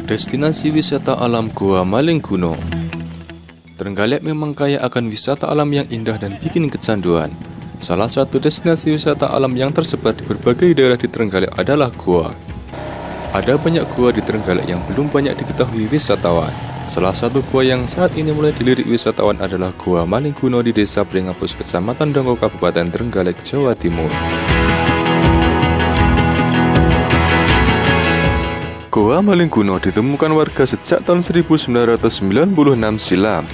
Destinasi wisata alam Gua Malingkuno. Trenggalek memang kaya akan wisata alam yang indah dan bikin kecanduan. Salah satu destinasi wisata alam yang tersebar di berbagai daerah di Trenggalek adalah gua. Ada banyak gua di Trenggalek yang belum banyak diketahui wisatawan. Salah satu gua yang saat ini mulai dilirik wisatawan adalah Gua Malingkuno di Desa Pringapus, Kecamatan Dongko, Kabupaten Trenggalek, Jawa Timur. Gua Malingkuno ditemukan warga sejak tahun 1996 silam.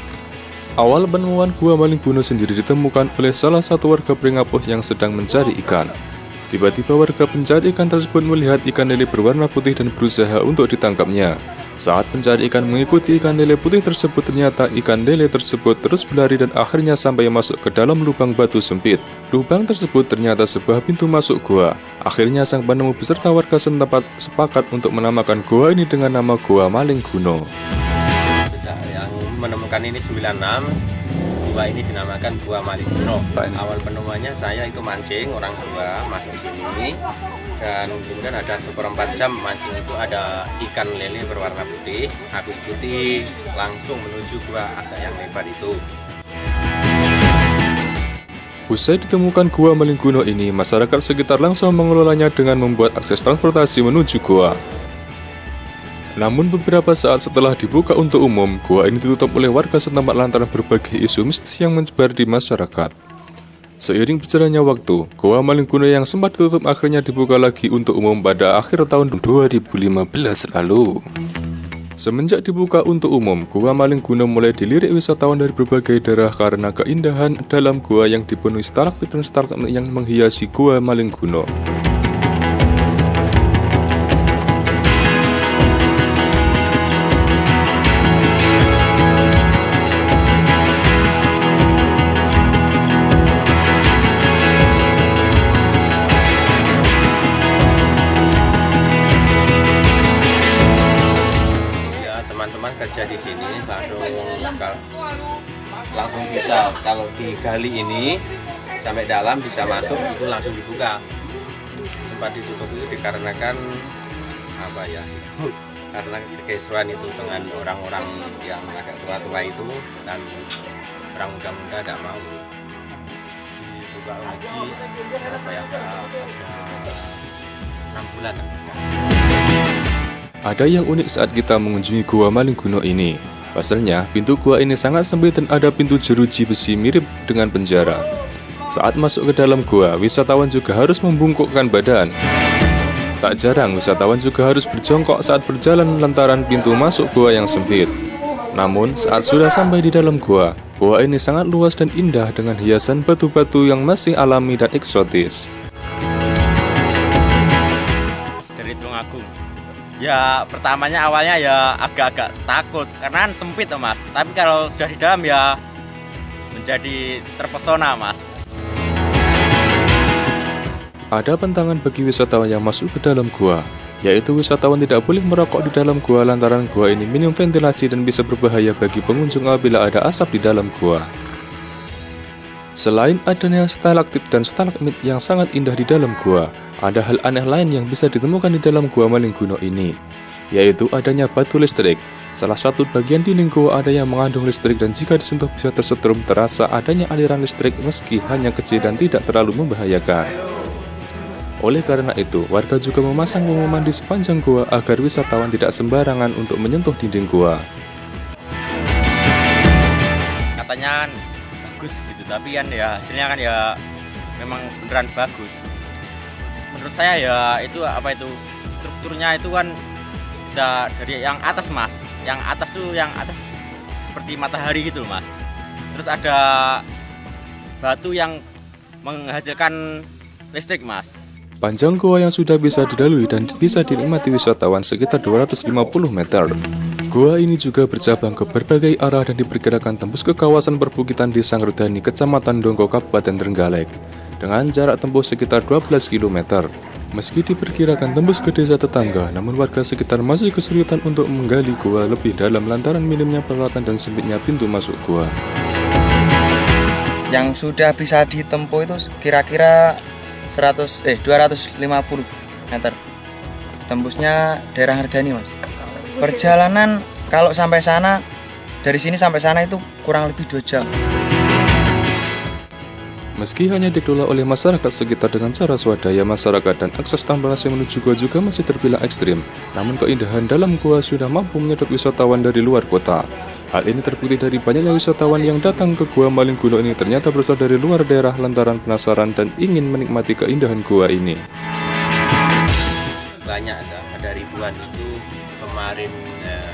Awal penemuan Gua Malingkuno sendiri ditemukan oleh salah satu warga Pringapus yang sedang mencari ikan. Tiba-tiba warga pencari ikan tersebut melihat ikan lele berwarna putih dan berusaha untuk ditangkapnya. Saat pencari ikan mengikuti ikan lele putih tersebut, ternyata ikan lele tersebut terus berlari dan akhirnya sampai masuk ke dalam lubang batu sempit. Lubang tersebut ternyata sebuah pintu masuk gua. Akhirnya sang penemu beserta warga setempat sepakat untuk menamakan gua ini dengan nama Gua Malingkuno. Yang menemukan ini 96, gua ini dinamakan Gua Malingkuno. Awal penemuannya saya itu mancing, orang tua masuk sini, dan kemudian ada seperempat jam mancing itu ada ikan lele berwarna putih. Aku ikuti langsung menuju gua agak yang lebar itu. Usai ditemukan Gua Malingkuno ini, masyarakat sekitar langsung mengelolanya dengan membuat akses transportasi menuju gua. Namun beberapa saat setelah dibuka untuk umum, gua ini ditutup oleh warga setempat lantaran berbagai isu mistis yang menyebar di masyarakat. Seiring berjalannya waktu, Gua Malingkuno yang sempat ditutup akhirnya dibuka lagi untuk umum pada akhir tahun 2015 lalu. Semenjak dibuka untuk umum, Gua Malingkuno mulai dilirik wisatawan dari berbagai daerah karena keindahan dalam gua yang dipenuhi stalaktit dan stalagmit yang menghiasi Gua Malingkuno. Teman-teman kerja di sini langsung bisa, kalau digali ini sampai dalam bisa masuk itu langsung dibuka. Sempat ditutup itu dikarenakan apa ya? Karena kekisruhan itu dengan orang-orang yang agak tua-tua itu, dan orang muda-muda tidak mau. Dibuka lagi apa ya? Ada 6 bulan. Ada yang unik saat kita mengunjungi Gua Malingkuno ini. Pasalnya, pintu gua ini sangat sempit dan ada pintu jeruji besi mirip dengan penjara. Saat masuk ke dalam gua, wisatawan juga harus membungkukkan badan. Tak jarang, wisatawan juga harus berjongkok saat berjalan lantaran pintu masuk gua yang sempit. Namun, saat sudah sampai di dalam gua ini sangat luas dan indah dengan hiasan batu-batu yang masih alami dan eksotis. Dari Tulungagung. Ya pertamanya awalnya ya agak-agak takut karena sempit mas. Tapi kalau sudah di dalam ya menjadi terpesona mas. Ada pantangan bagi wisatawan yang masuk ke dalam gua, yaitu wisatawan tidak boleh merokok di dalam gua lantaran gua ini minim ventilasi dan bisa berbahaya bagi pengunjung apabila ada asap di dalam gua. Selain adanya stalaktit dan stalagmit yang sangat indah di dalam gua, ada hal aneh lain yang bisa ditemukan di dalam Gua Malingkuno ini, yaitu adanya batu listrik. Salah satu bagian dinding gua ada yang mengandung listrik dan jika disentuh bisa tersetrum, terasa adanya aliran listrik meski hanya kecil dan tidak terlalu membahayakan. Oleh karena itu, warga juga memasang pengumuman di sepanjang gua agar wisatawan tidak sembarangan untuk menyentuh dinding gua. Katanya bagus gitu, tapi kan ya hasilnya kan ya memang beneran bagus. Menurut saya ya itu apa itu strukturnya itu kan bisa dari yang atas mas, yang atas tuh yang atas seperti matahari gitu mas. Terus ada batu yang menghasilkan listrik mas. Panjang gua yang sudah bisa dilalui dan bisa dinikmati wisatawan sekitar 250 meter. Gua ini juga bercabang ke berbagai arah dan diperkirakan tembus ke kawasan perbukitan Desa Ngredani, Kecamatan Dongko, Kabupaten Trenggalek, dengan jarak tempuh sekitar 12 km. Meski diperkirakan tembus ke desa tetangga, namun warga sekitar masih kesulitan untuk menggali gua lebih dalam lantaran minimnya peralatan dan sempitnya pintu masuk gua. Yang sudah bisa ditempuh itu kira-kira 250 meter. Tembusnya daerah Ngredani mas. Perjalanan kalau sampai sana, dari sini sampai sana itu kurang lebih 2 jam. Meski hanya dikelola oleh masyarakat sekitar dengan cara swadaya masyarakat dan akses transportasi menuju gua juga masih terbilang ekstrim, namun keindahan dalam gua sudah mampu menyedot wisatawan dari luar kota. Hal ini terbukti dari banyaknya wisatawan yang datang ke Gua Malingkuno ini ternyata berasal dari luar daerah lantaran penasaran dan ingin menikmati keindahan gua ini. Banyak ada ribuan itu kemarin,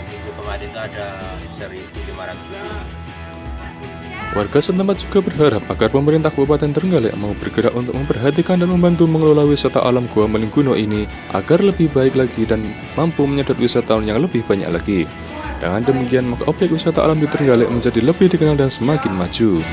minggu kemarin itu ada 1.500 lebih. Warga setempat juga berharap agar pemerintah Kabupaten Trenggalek mau bergerak untuk memperhatikan dan membantu mengelola wisata alam Gua Malingkuno ini agar lebih baik lagi dan mampu menyedot wisatawan yang lebih banyak lagi. Dengan demikian, maka objek wisata alam di Trenggalek menjadi lebih dikenal dan semakin maju.